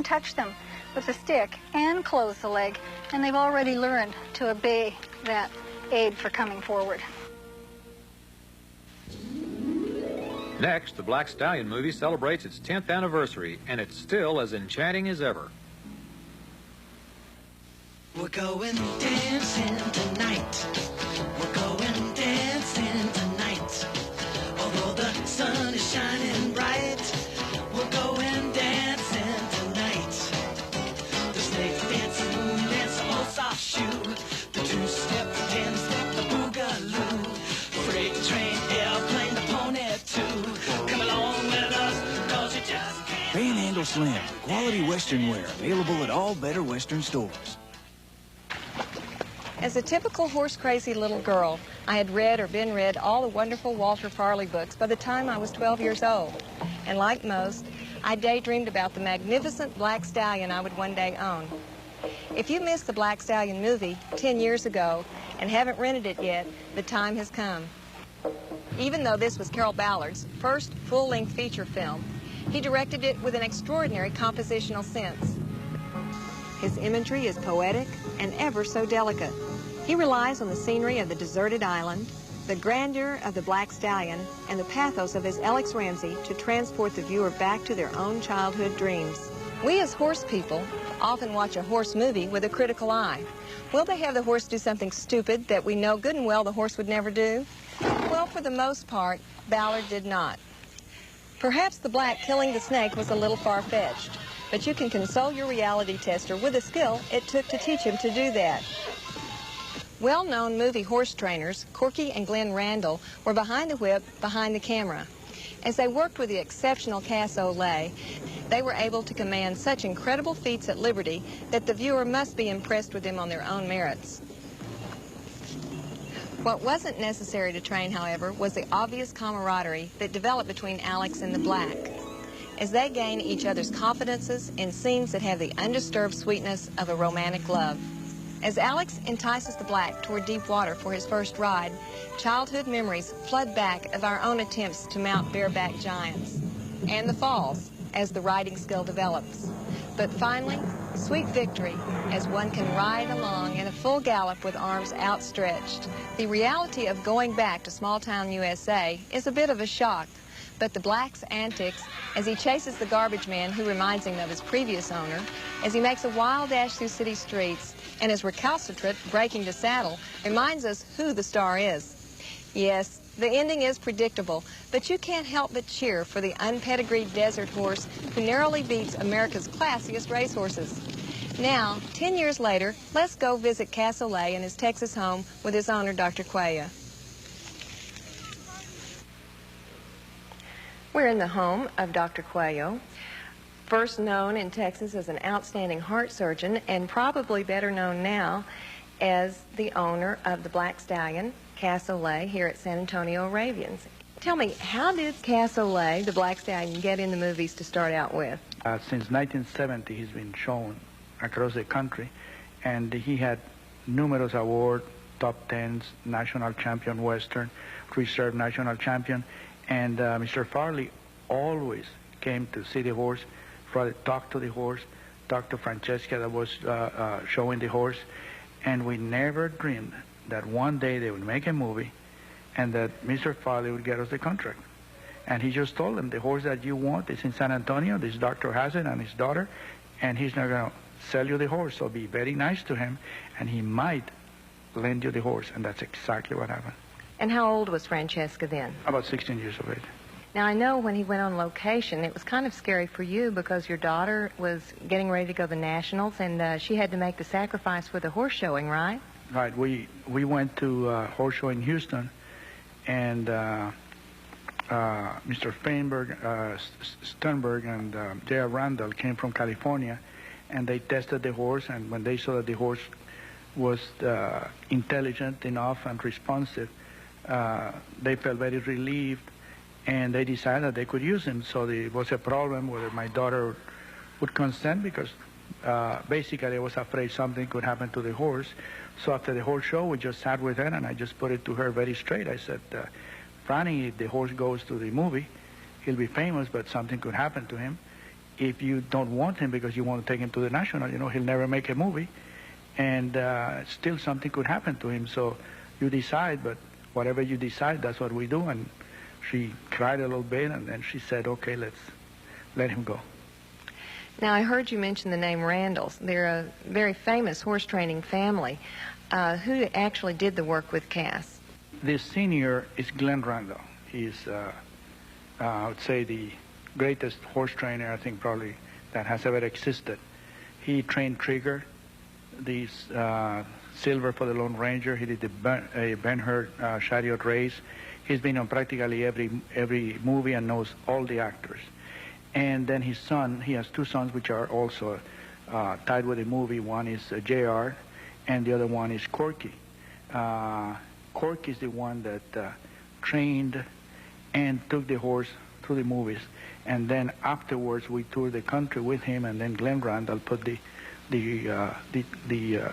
touch them with a stick and close the leg, and they've already learned to obey that aid for coming forward. Next, the Black Stallion movie celebrates its 10th anniversary, and it's still as enchanting as ever. We're going dancing tonight. We're going dancing tonight. Although the sun is shining bright, we're going dancing tonight. The snake dance, the moon dance, the old soft shoe, the two-step, the ten-step, the boogaloo, freight train, airplane, the pony too. Come along with us, 'cause you just can't. Panhandle Slim, quality Western wear, available at all better Western stores. As a typical horse-crazy little girl, I had read or been read all the wonderful Walter Farley books by the time I was 12 years old. And like most, I daydreamed about the magnificent Black Stallion I would one day own. If you missed the Black Stallion movie 10 years ago and haven't rented it yet, the time has come. Even though this was Carroll Ballard's first full-length feature film, he directed it with an extraordinary compositional sense. His imagery is poetic and ever so delicate. He relies on the scenery of the deserted island, the grandeur of the Black Stallion, and the pathos of his Alex Ramsey to transport the viewer back to their own childhood dreams. We as horse people often watch a horse movie with a critical eye. Will they have the horse do something stupid that we know good and well the horse would never do? Well, for the most part, Ballard did not. Perhaps the black killing the snake was a little far-fetched, but you can console your reality tester with the skill it took to teach him to do that. Well-known movie horse trainers, Corky and Glenn Randall, were behind the whip, behind the camera. As they worked with the exceptional Cass Olay, they were able to command such incredible feats at liberty that the viewer must be impressed with them on their own merits. What wasn't necessary to train, however, was the obvious camaraderie that developed between Alex and the black, as they gain each other's confidences in scenes that have the undisturbed sweetness of a romantic love. As Alex entices the black toward deep water for his first ride, childhood memories flood back of our own attempts to mount bareback giants, and the falls as the riding skill develops. But finally, sweet victory as one can ride along in a full gallop with arms outstretched. The reality of going back to small-town USA is a bit of a shock, but the black's antics as he chases the garbage man who reminds him of his previous owner, as he makes a wild dash through city streets, and his recalcitrant breaking to saddle reminds us who the star is. Yes, the ending is predictable, but you can't help but cheer for the unpedigreed desert horse who narrowly beats America's classiest racehorses. Now, 10 years later, let's go visit Cass Olay in his Texas home with his owner, Dr. Cuello. We're in the home of Dr. Cuello, first known in Texas as an outstanding heart surgeon and probably better known now as the owner of the Black Stallion, Cass Olay, here at San Antonio Arabians. Tell me, how did Cass Olay, the Black Stallion, get in the movies to start out with? Since 1970, he's been shown across the country, and he had numerous awards, top tens, national champion Western, reserve national champion, and Mr. Farley always came to see the horse, talk to the horse, talk to Francesca that was showing the horse, and we never dreamed that one day they would make a movie and that Mr. Farley would get us the contract. And he just told them, the horse that you want is in San Antonio, this doctor has it, and his daughter, and he's not going to sell you the horse, so be very nice to him, and he might lend you the horse, and that's exactly what happened. And how old was Francesca then? About 16 years of age. Now, I know when he went on location, it was kind of scary for you because your daughter was getting ready to go to the Nationals, and she had to make the sacrifice for the horse showing, right? Right. We went to a horse show in Houston, and Mr. Sternberg and J.R. Randall came from California, and they tested the horse, and when they saw that the horse was intelligent enough and responsive, they felt very relieved, and they decided that they could use him. So there was a problem whether my daughter would consent, because basically I was afraid something could happen to the horse. So after the horse show, we just sat with her, and I just put it to her very straight. I said, Franny, if the horse goes to the movie, he'll be famous, but something could happen to him. if you don't want him because you want to take him to the national, he'll never make a movie, and still something could happen to him. So you decide, but whatever you decide, that's what we do. And she cried a little bit, and then she said, okay, let's let him go. Now, I heard you mention the name Randalls. They're a very famous horse training family. Who actually did the work with Cass? The senior is Glenn Randall. He's, I would say, the greatest horse trainer, I think, probably, that has ever existed. He trained Trigger, the Silver for the Lone Ranger. He did the Ben-Hur chariot race. He's been on practically every movie and knows all the actors. And then his son, he has two sons which are also tied with the movie. One is JR, and the other one is Corky. Corky is the one that trained and took the horse through the movies. And then afterwards, we toured the country with him, and then Glenn Randall put the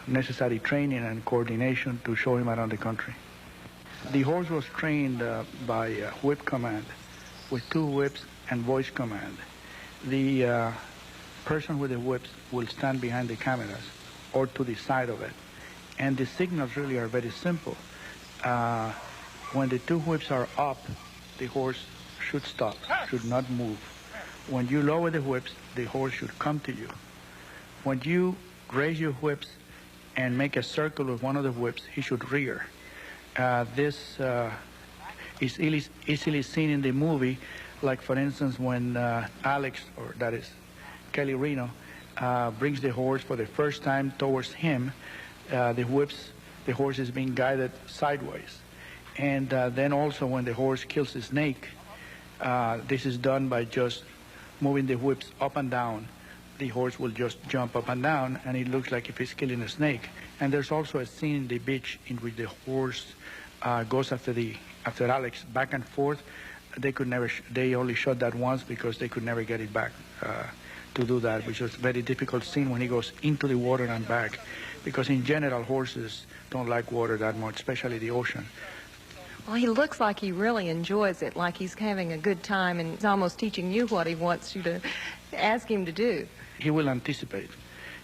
necessary training and coordination to show him around the country. The horse was trained by whip command, with 2 whips and voice command. The person with the whips will stand behind the cameras or to the side of it. And the signals really are very simple. When the 2 whips are up, the horse should stop, should not move. When you lower the whips, the horse should come to you. When you raise your whips and make a circle with one of the whips, he should rear. This is easily seen in the movie, like for instance when Alex, or that is Kelly Reno, brings the horse for the first time towards him. The horse is being guided sideways. And then also when the horse kills a snake, this is done by just moving the whips up and down. The horse will just jump up and down, and it looks like if he's killing a snake. And there's also a scene in the beach in which the horse goes after Alex back and forth. They only shot that once because they could never get it back to do that, which was a very difficult scene when he goes into the water and back, because in general horses don't like water that much, especially the ocean. Well, he looks like he really enjoys it, like he's having a good time, and he's almost teaching you what he wants you to ask him to do. He will anticipate.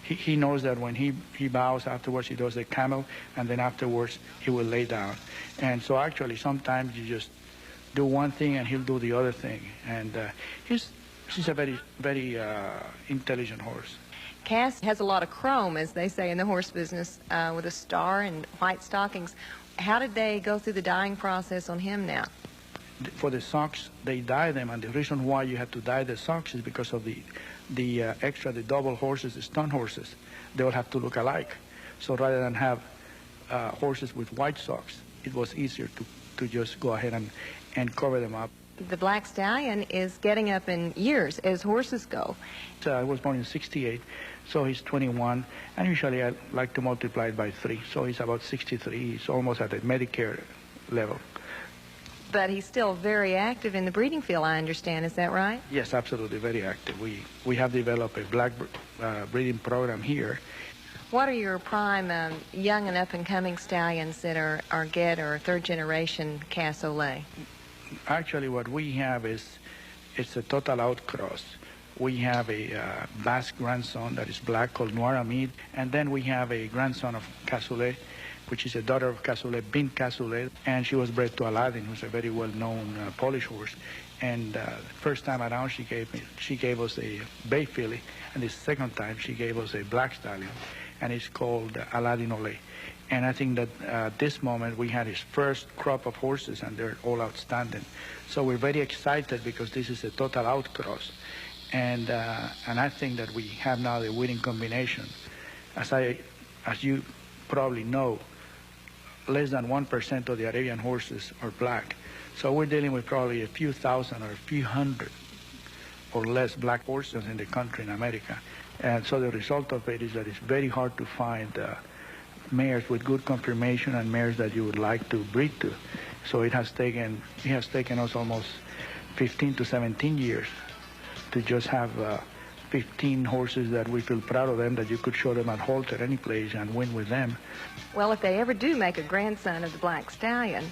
He knows that when he bows afterwards, he does the camel, and then afterwards he will lay down. And so actually sometimes you just do one thing and he'll do the other thing. And he's a very, very intelligent horse. Cass has a lot of chrome, as they say in the horse business, with a star and white stockings. How did they go through the dyeing process on him now? For the socks, they dye them, and the reason why you have to dye the socks is because of the double horses, the stunt horses. They all have to look alike. So rather than have horses with white socks, it was easier to just go ahead and cover them up. The Black Stallion is getting up in years as horses go. So I was born in '68, so he's 21, and usually I like to multiply it by 3. So he's about 63. He's almost at the Medicare level. But he's still very active in the breeding field, I understand. Is that right? Yes, absolutely, very active. We have developed a black breeding program here. What are your prime young and up-and-coming stallions that are Get or third-generation Cassoulet? Actually, what we have it's a total outcross. We have a Basque grandson that is black called Noir Amid, and then we have a grandson of Cassoulet, which is a daughter of Cassoulet, Bint Cassoulet, and she was bred to Aladdin, who's a very well-known Polish horse. And first time around, she gave us a bay filly, and the second time she gave us a black stallion, and it's called Aladdin Ole. And I think that at this moment we had his first crop of horses, and they're all outstanding. So we're very excited because this is a total outcross, and I think that we have now the winning combination. As you probably know, less than 1% of the Arabian horses are black. So we're dealing with probably a few thousand or a few hundred or less black horses in the country in America. And so the result of it is that it's very hard to find mares with good conformation and mares that you would like to breed to. So it has taken us almost 15 to 17 years to just have 15 horses that we feel proud of them, that you could show them at Halter any place and win with them. Well, if they ever do make a grandson of the Black Stallion,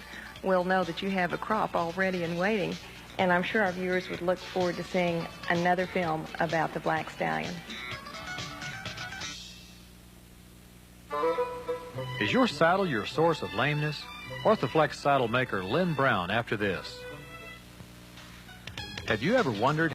we'll know that you have a crop already in waiting. And I'm sure our viewers would look forward to seeing another film about the Black Stallion. Is your saddle your source of lameness? Orthoflex saddle maker Lynn Brown after this. Have you ever wondered